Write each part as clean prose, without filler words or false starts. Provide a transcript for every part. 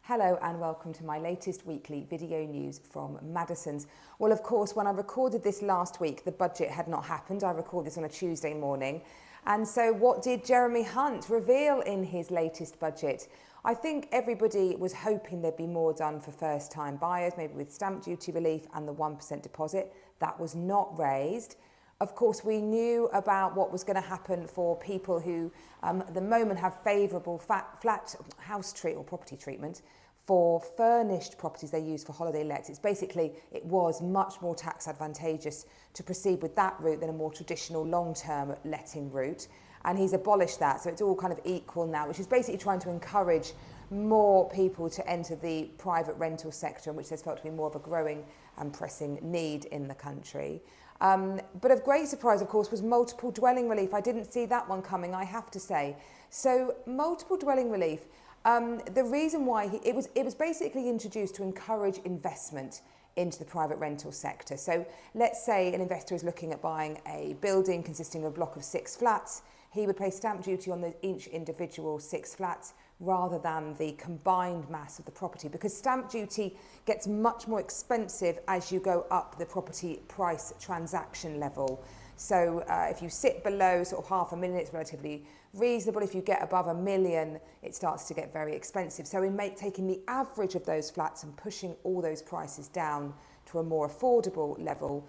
Hello and welcome to my latest weekly video news from Madison's. Well, of course, when I recorded this last week, the budget had not happened. I recorded this on a Tuesday morning. And so what did Jeremy Hunt reveal in his latest budget? I think everybody was hoping there'd be more done for first-time buyers, maybe with stamp duty relief and the 1% deposit. That was not raised. Of course, we knew about what was going to happen for people who at the moment have favourable flat house treat or property treatment for furnished properties they use for holiday lets. It was much more tax advantageous to proceed with that route than a more traditional long-term letting route. And he's abolished that, so it's all kind of equal now, which is basically trying to encourage more people to enter the private rental sector, which there's felt to be more of a growing and pressing need in the country. But of great surprise, of course, was multiple dwelling relief. I didn't see that one coming, I have to say. So multiple dwelling relief, the reason why it was basically introduced to encourage investment into the private rental sector. So let's say an investor is looking at buying a building consisting of a block of 6 flats. He would pay stamp duty on each individual 6 flats rather than the combined mass of the property, because stamp duty gets much more expensive as you go up the property price transaction level. So if you sit below sort of $500,000, it's relatively reasonable. If you get above $1 million, it starts to get very expensive. So in taking the average of those flats and pushing all those prices down to a more affordable level,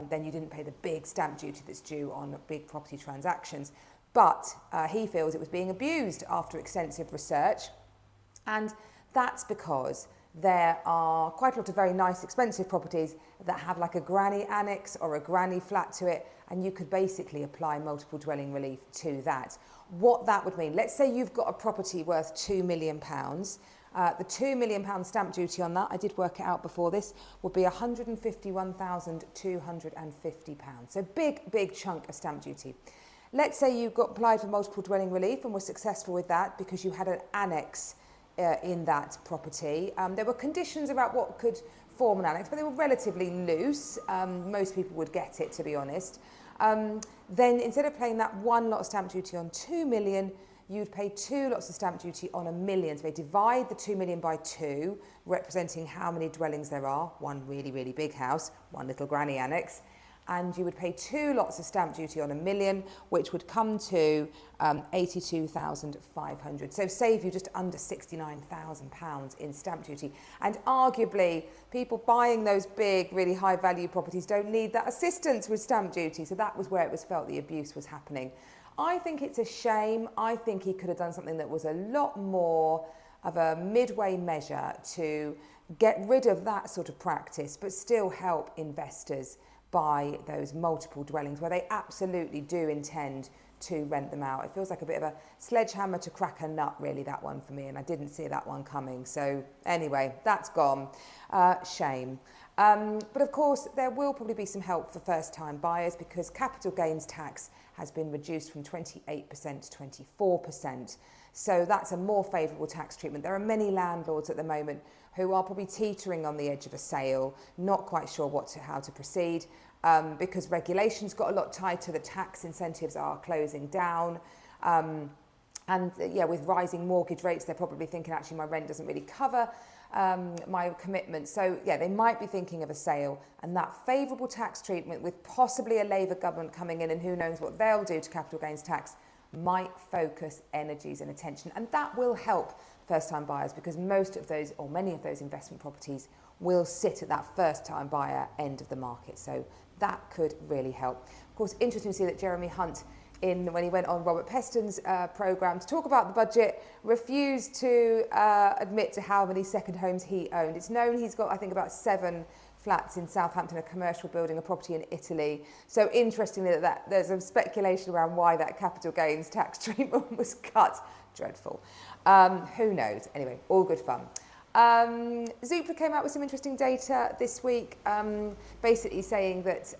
then you didn't pay the big stamp duty that's due on big property transactions. But he feels it was being abused after extensive research, and that's because there are quite a lot of very nice expensive properties that have like a granny annex or a granny flat to it, and you could basically apply multiple dwelling relief to that. What that would mean, let's say you've got a property worth £2 million. The £2 million stamp duty on that, I did work it out before this, would be £151,250. So big chunk of stamp duty. Let's say you applied for multiple dwelling relief and were successful with that because you had an annex in that property. There were conditions about what could form an annex, but they were relatively loose. Most people would get it, to be honest. Then instead of paying that one lot of stamp duty on 2 million, you'd pay 2 lots of stamp duty on 1 million. So they divide the 2 million by 2, representing how many dwellings there are. One really big house, one little granny annex. And you would pay 2 lots of stamp duty on 1 million, which would come to 82,500. So save you just under £69,000 in stamp duty. And arguably, people buying those big, really high value properties don't need that assistance with stamp duty. So that was where it was felt the abuse was happening. I think it's a shame. I think he could have done something that was a lot more of a midway measure to get rid of that sort of practice, but still help investors buy those multiple dwellings where they absolutely do intend to rent them out. It feels like a bit of a sledgehammer to crack a nut, really, that one for me, and I didn't see that one coming. So anyway, that's gone. Shame. But of course, there will probably be some help for first-time buyers because capital gains tax has been reduced from 28% to 24%. So that's a more favourable tax treatment. There are many landlords at the moment who are probably teetering on the edge of a sale, not quite sure how to proceed, because regulations got a lot tighter, the tax incentives are closing down, and with rising mortgage rates, they're probably thinking, actually, my rent doesn't really cover my commitment. So yeah, they might be thinking of a sale, and that favourable tax treatment with possibly a Labour government coming in, and who knows what they'll do to capital gains tax, might focus energies and attention, and that will help first-time buyers because most of those, or many of those investment properties will sit at that first-time buyer end of the market. So that could really help. Of course, interesting to see that Jeremy Hunt, when he went on Robert Peston's programme to talk about the budget, refused to admit to how many second homes he owned. It's known he's got, I think, about 7 flats in Southampton, a commercial building, a property in Italy. So interestingly, there's some speculation around why that capital gains tax treatment was cut. Dreadful. Who knows? Anyway, all good fun. Zoopla came out with some interesting data this week, basically saying that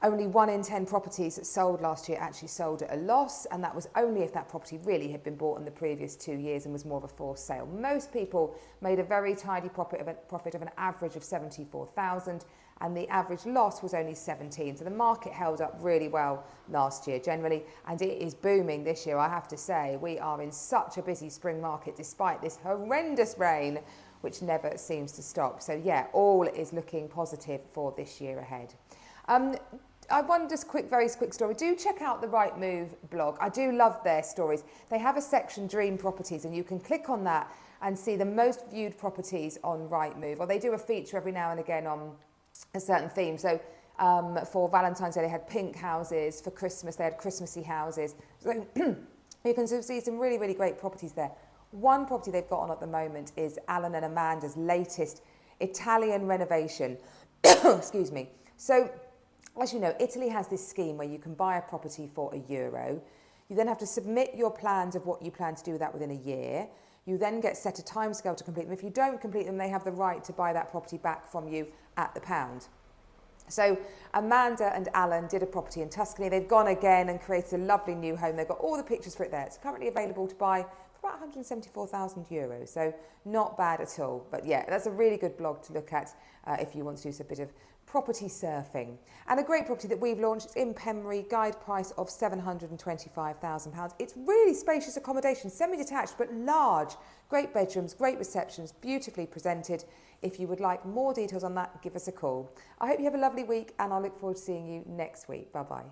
only 1 in 10 properties that sold last year actually sold at a loss, and that was only if that property really had been bought in the previous 2 years and was more of a forced sale. Most people made a very tidy profit of an average of 74,000, and the average loss was only 17. So the market held up really well last year generally, and it is booming this year, I have to say. We are in such a busy spring market despite this horrendous rain, which never seems to stop. So yeah, all is looking positive for this year ahead. I want just very quick story. Do check out the Rightmove blog. I do love their stories. They have a section Dream Properties, and you can click on that and see the most viewed properties on Rightmove. Or they do a feature every now and again on a certain theme. So for Valentine's Day, they had pink houses. For Christmas, they had Christmassy houses. So you can see some really, really great properties there. One property they've got on at the moment is Alan and Amanda's latest Italian renovation. Excuse me. So, as you know, Italy has this scheme where you can buy a property for €1. You then have to submit your plans of what you plan to do with that within a year. You then get set a timescale to complete them. If you don't complete them, they have the right to buy that property back from you at the pound. So Amanda and Alan did a property in Tuscany. They've gone again and created a lovely new home. They've got all the pictures for it there. It's currently available to buy for about €174,000. So not bad at all. But yeah, that's a really good blog to look at if you want to do a bit of property surfing. And a great property that we've launched, it's in Pembury, guide price of £725,000. It's really spacious accommodation, semi-detached but large, great bedrooms, great receptions, beautifully presented. If you would like more details on that, give us a call. I hope you have a lovely week, and I look forward to seeing you next week. Bye-bye.